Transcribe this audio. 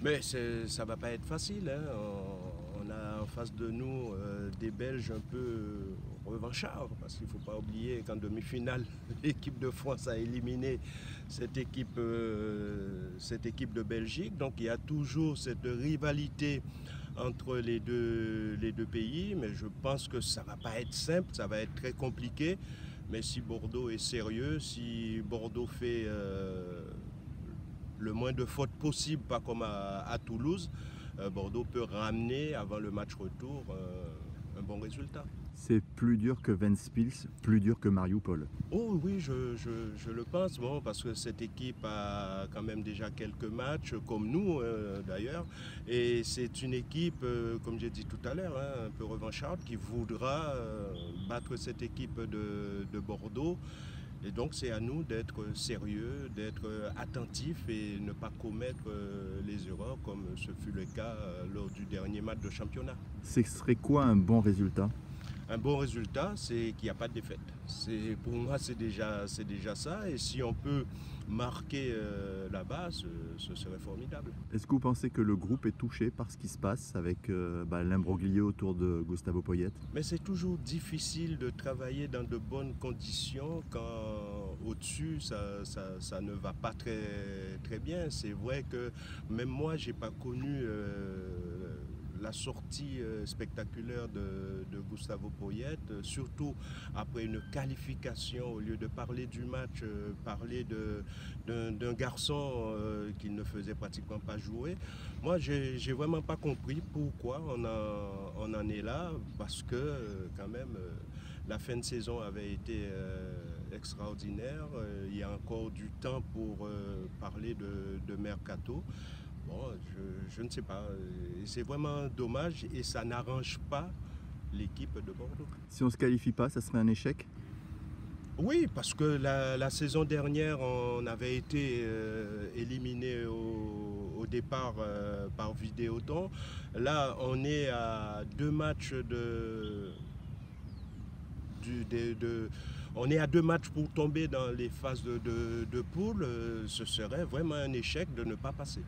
Mais ça ne va pas être facile, hein. On a en face de nous des Belges un peu revanchards, parce qu'il ne faut pas oublier qu'en demi-finale, l'équipe de France a éliminé cette équipe de Belgique. Donc il y a toujours cette rivalité entre les deux pays, mais je pense que ça ne va pas être simple, ça va être très compliqué. Mais si Bordeaux est sérieux, si Bordeaux fait le moins de fautes possible, pas comme à Toulouse, Bordeaux peut ramener avant le match retour un bon résultat. C'est plus dur que Ventspils, plus dur que Mariupol. Oh oui, je le pense, bon, parce que cette équipe a quand même déjà quelques matchs, comme nous d'ailleurs, et c'est une équipe, comme j'ai dit tout à l'heure, hein, un peu revancharde, qui voudra battre cette équipe de Bordeaux. Et donc c'est à nous d'être sérieux, d'être attentifs et ne pas commettre les erreurs comme ce fut le cas lors du dernier match de championnat. Ce serait quoi un bon résultat? Un bon résultat, c'est qu'il n'y a pas de défaite. Pour moi, c'est déjà ça. Et si on peut marquer la base, ce serait formidable. Est-ce que vous pensez que le groupe est touché par ce qui se passe avec l'imbroglio autour de Gustavo Poyet? Mais c'est toujours difficile de travailler dans de bonnes conditions quand au-dessus, ça ne va pas très bien. C'est vrai que même moi, je n'ai pas connu la sortie spectaculaire de Gustavo Poyet, surtout après une qualification, au lieu de parler du match, parler d'un garçon qu'il ne faisait pratiquement pas jouer. Moi, j'ai vraiment pas compris pourquoi on en est là, parce que quand même, la fin de saison avait été extraordinaire. Il y a encore du temps pour parler de Mercato. Bon, je ne sais pas. C'est vraiment dommage et ça n'arrange pas l'équipe de Bordeaux. Si on ne se qualifie pas, ça serait un échec? Oui, parce que la saison dernière, on avait été éliminé au départ par Vidéoton. Là, on est à 2 matchs on est à 2 matchs pour tomber dans les phases de poule. Ce serait vraiment un échec de ne pas passer.